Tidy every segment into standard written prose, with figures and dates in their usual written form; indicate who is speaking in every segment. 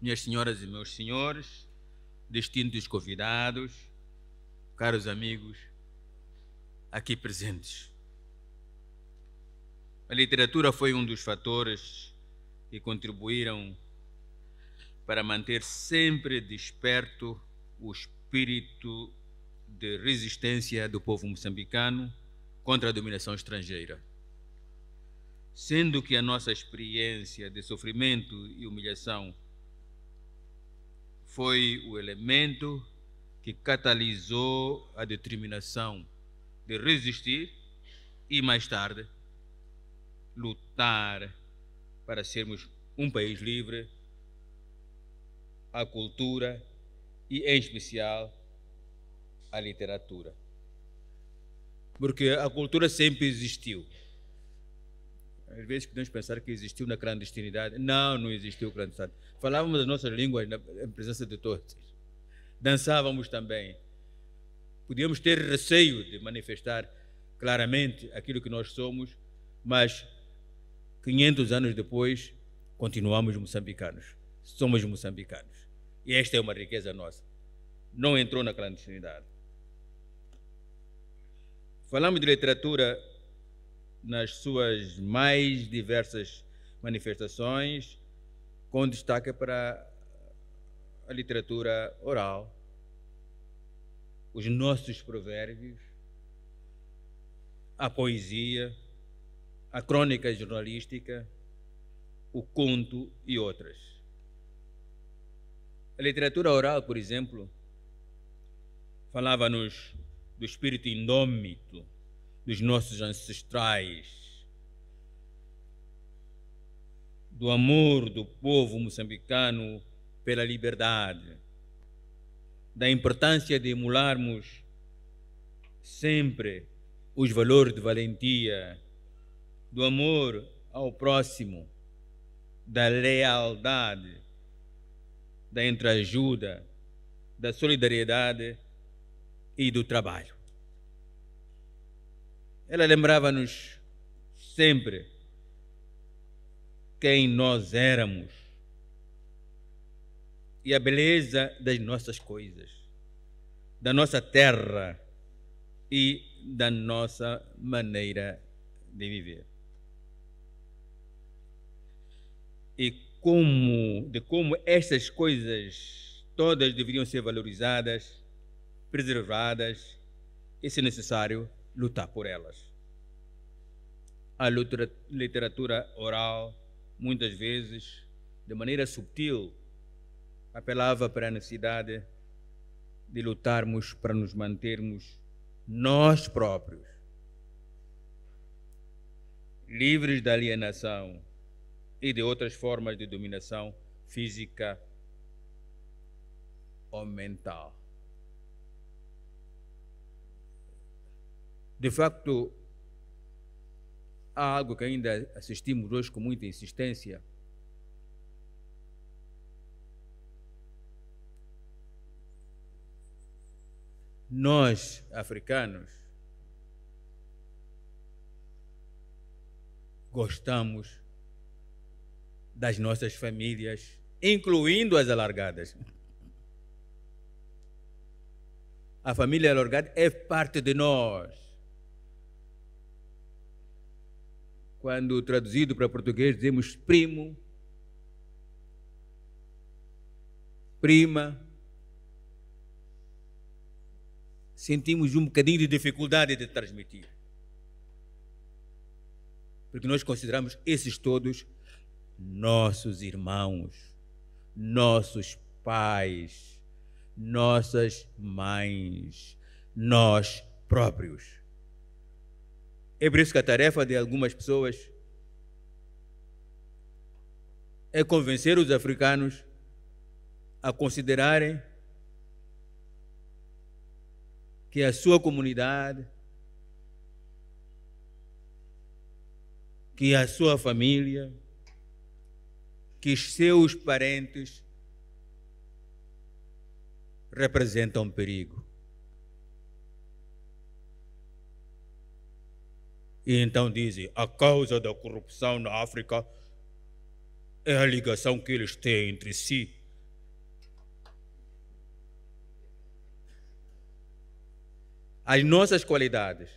Speaker 1: minhas senhoras e meus senhores, distintos convidados, caros amigos aqui presentes. A literatura foi um dos fatores que contribuíram para manter sempre desperto o espírito de resistência do povo moçambicano contra a dominação estrangeira. Sendo que a nossa experiência de sofrimento e humilhação foi o elemento que catalisou a determinação de resistir e, mais tarde, lutar para sermos um país livre, a cultura e, em especial, a literatura. Porque a cultura sempre existiu. Às vezes podemos pensar que existiu na clandestinidade. Não, não existiu clandestinidade. Falávamos as nossas línguas na presença de todos. Dançávamos também. Podíamos ter receio de manifestar claramente aquilo que nós somos, mas 500 anos depois, continuamos moçambicanos. Somos moçambicanos. E esta é uma riqueza nossa. Não entrou na clandestinidade. Falamos de literatura nas suas mais diversas manifestações, com destaque para a literatura oral, os nossos provérbios, a poesia, a crônica jornalística, o conto e outras. A literatura oral, por exemplo, falava-nos do espírito indômito dos nossos ancestrais, do amor do povo moçambicano pela liberdade, da importância de emularmos sempre os valores de valentia, do amor ao próximo, da lealdade, da entreajuda, da solidariedade e do trabalho. Ela lembrava-nos sempre quem nós éramos e a beleza das nossas coisas, da nossa terra e da nossa maneira de viver. E como estas coisas todas deveriam ser valorizadas, preservadas e, se necessário, lutar por elas. A literatura oral, muitas vezes, de maneira subtil, apelava para a necessidade de lutarmos para nos mantermos nós próprios, livres da alienação e de outras formas de dominação física ou mental. De facto, há algo que ainda assistimos hoje com muita insistência. Nós, africanos, gostamos das nossas famílias, incluindo as alargadas. A família alargada é parte de nós. Quando traduzido para português, dizemos primo, prima. Sentimos um bocadinho de dificuldade de transmitir. Porque nós consideramos esses todos nossos irmãos, nossos pais, nossas mães, nós próprios. É por isso que a tarefa de algumas pessoas é convencer os africanos a considerarem que a sua comunidade, que a sua família, que os seus parentes representam um perigo. E então dizem, a causa da corrupção na África é a ligação que eles têm entre si, as nossas qualidades,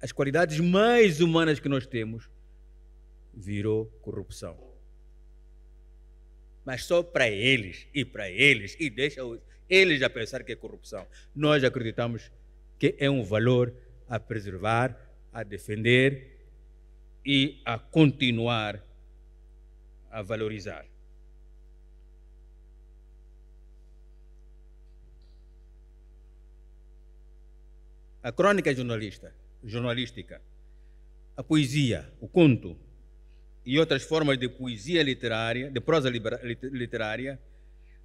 Speaker 1: as qualidades mais humanas que nós temos, virou corrupção. Mas só para eles, e deixa eles a pensar que é corrupção. Nós acreditamos que é um valor a preservar, a defender e a continuar a valorizar. A crônica jornalística, a poesia, o conto e outras formas de poesia literária, de prosa literária,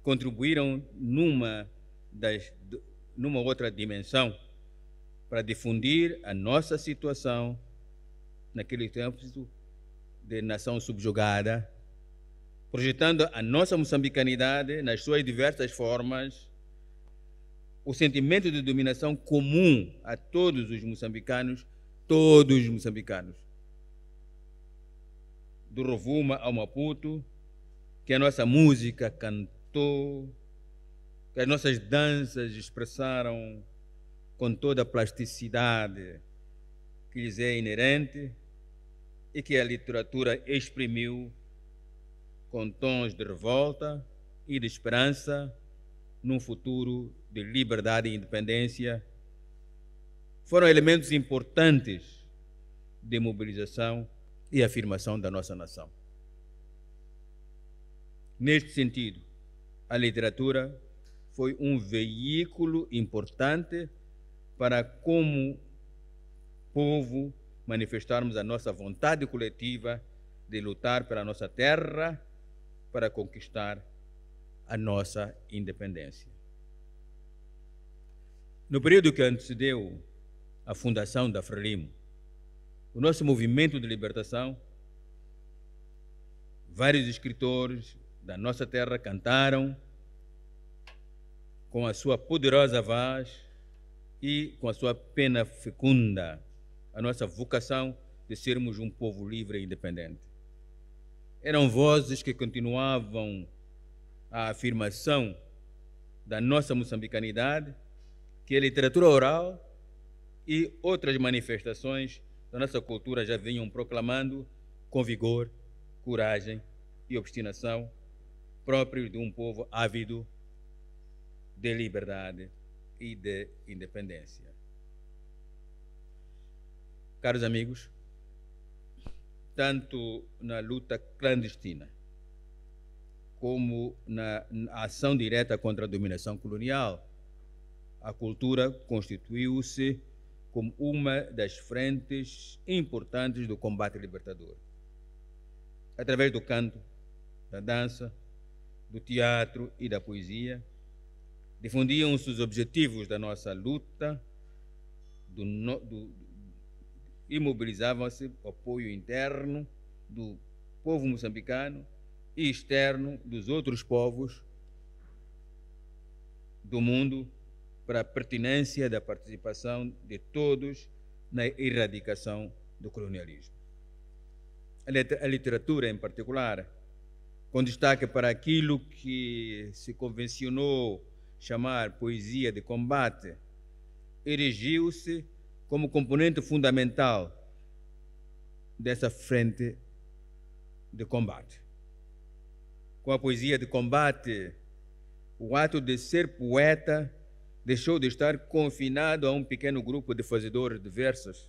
Speaker 1: contribuíram numa outra dimensão para difundir a nossa situação naquele tempo de nação subjugada, projetando a nossa moçambicanidade nas suas diversas formas, o sentimento de dominação comum a todos os moçambicanos, do Rovuma ao Maputo, que a nossa música cantou, que as nossas danças expressaram com toda a plasticidade que lhes é inerente e que a literatura exprimiu com tons de revolta e de esperança num futuro de liberdade e independência, foram elementos importantes de mobilização e afirmação da nossa nação. Neste sentido, a literatura foi um veículo importante para, como povo, manifestarmos a nossa vontade coletiva de lutar pela nossa terra para conquistar a nossa independência. No período que antecedeu a fundação da Frelimo, o nosso movimento de libertação, vários escritores da nossa terra cantaram com a sua poderosa voz e com a sua pena fecunda a nossa vocação de sermos um povo livre e independente. Eram vozes que continuavam a afirmação da nossa moçambicanidade, que a literatura oral e outras manifestações da nossa cultura já vinham proclamando com vigor, coragem e obstinação próprios de um povo ávido de liberdade e de independência. Caros amigos, tanto na luta clandestina como na ação direta contra a dominação colonial, a cultura constituiu-se como uma das frentes importantes do combate libertador. Através do canto, da dança, do teatro e da poesia, difundiam-se os objetivos da nossa luta e mobilizavam-se o apoio interno do povo moçambicano e externo dos outros povos do mundo para a pertinência da participação de todos na erradicação do colonialismo. A literatura, em particular, com destaque para aquilo que se convencionou chamar poesia de combate, erigiu-se como componente fundamental dessa frente de combate. Com a poesia de combate, o ato de ser poeta deixou de estar confinado a um pequeno grupo de fazedores de versos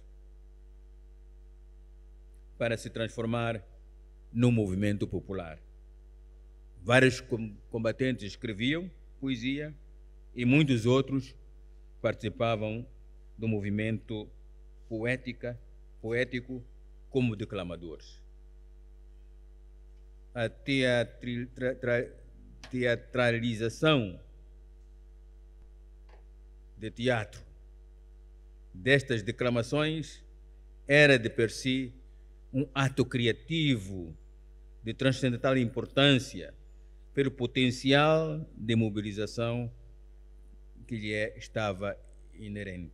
Speaker 1: para se transformar num movimento popular. Vários combatentes escreviam poesia e muitos outros participavam do movimento poético como declamadores. A teatralização de teatro destas declamações era de per si um ato criativo de transcendental importância pelo potencial de mobilização que lhe estava inerente.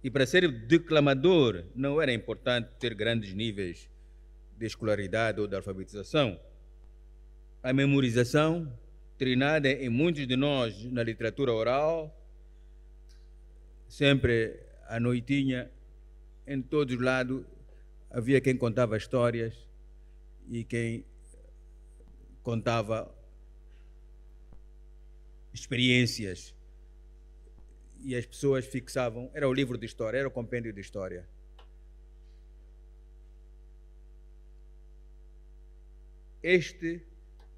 Speaker 1: E para ser declamador não era importante ter grandes níveis de escolaridade ou de alfabetização. A memorização, treinada em muitos de nós na literatura oral, sempre à noitinha, em todos os lados, havia quem contava histórias e quem contava experiências. E as pessoas fixavam, era o livro de história, era o compêndio de história. Este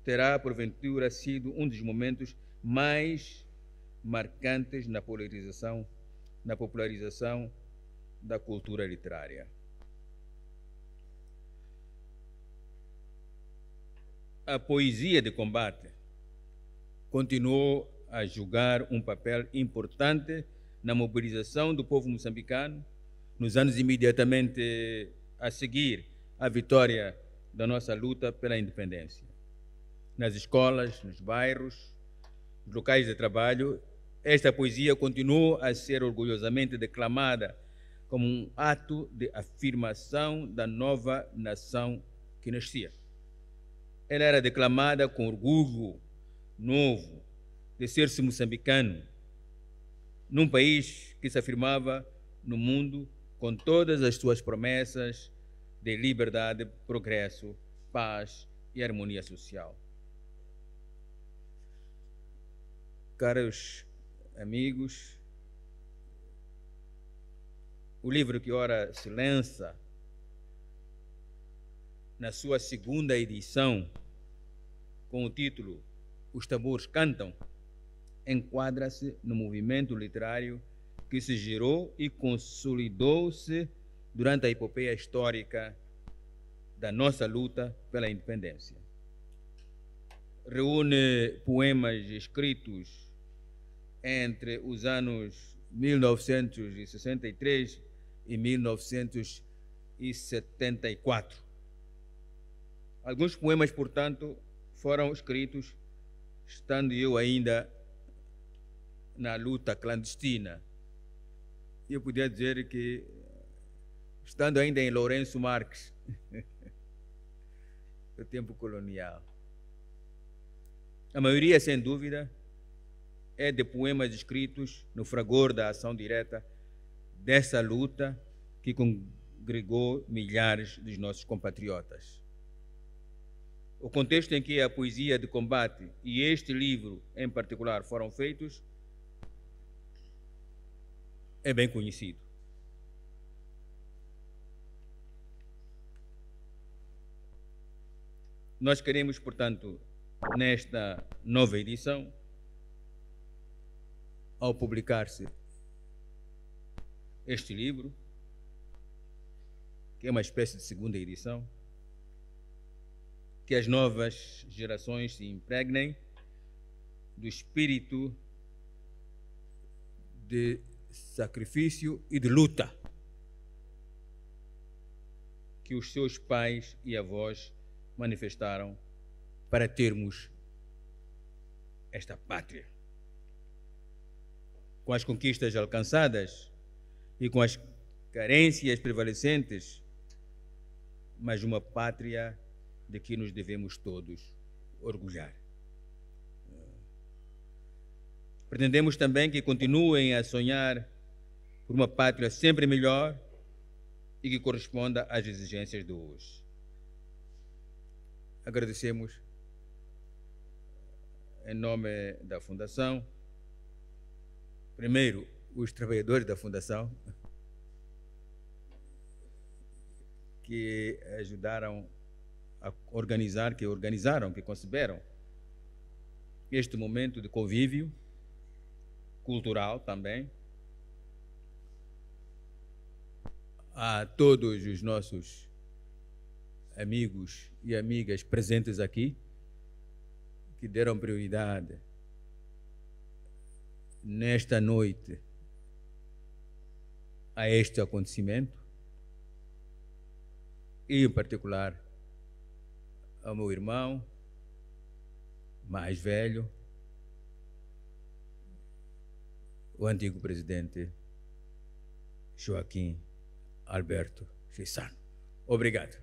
Speaker 1: terá, porventura, sido um dos momentos mais marcantes na popularização da cultura literária. A poesia de combate continuou a jogar um papel importante na mobilização do povo moçambicano nos anos imediatamente a seguir à vitória da nossa luta pela independência. Nas escolas, nos bairros, nos locais de trabalho, esta poesia continuou a ser orgulhosamente declamada como um ato de afirmação da nova nação que nascia. Ela era declamada com orgulho novo de ser-se moçambicano, num país que se afirmava no mundo com todas as suas promessas de liberdade, progresso, paz e harmonia social. Caros amigos, o livro que ora se lança na sua segunda edição, com o título Os Tambores Cantam, enquadra-se no movimento literário que se gerou e consolidou-se durante a epopeia histórica da nossa luta pela independência. Reúne poemas escritos entre os anos 1963 e 1974. Alguns poemas, portanto, foram escritos estando eu ainda na luta clandestina. Eu podia dizer que estando ainda em Lourenço Marques, do tempo colonial. A maioria, sem dúvida, é de poemas escritos no fragor da ação direta dessa luta que congregou milhares dos nossos compatriotas. O contexto em que a poesia de combate e este livro em particular foram feitos é bem conhecido. Nós queremos, portanto, nesta nova edição, ao publicar-se este livro, que é uma espécie de segunda edição, que as novas gerações se impregnem do espírito de sacrifício e de luta que os seus pais e avós manifestaram para termos esta pátria. Com as conquistas alcançadas e com as carências prevalecentes, mas uma pátria de que nos devemos todos orgulhar. Pretendemos também que continuem a sonhar por uma pátria sempre melhor e que corresponda às exigências de hoje. Agradecemos, em nome da Fundação, primeiro, os trabalhadores da Fundação, que ajudaram a organizar, que organizaram, que conceberam este momento de convívio cultural também. A todos os nossos amigos e amigas presentes aqui, que deram prioridade nesta noite a este acontecimento, e em particular ao meu irmão mais velho, o antigo presidente Joaquim Alberto Chissano. Obrigado.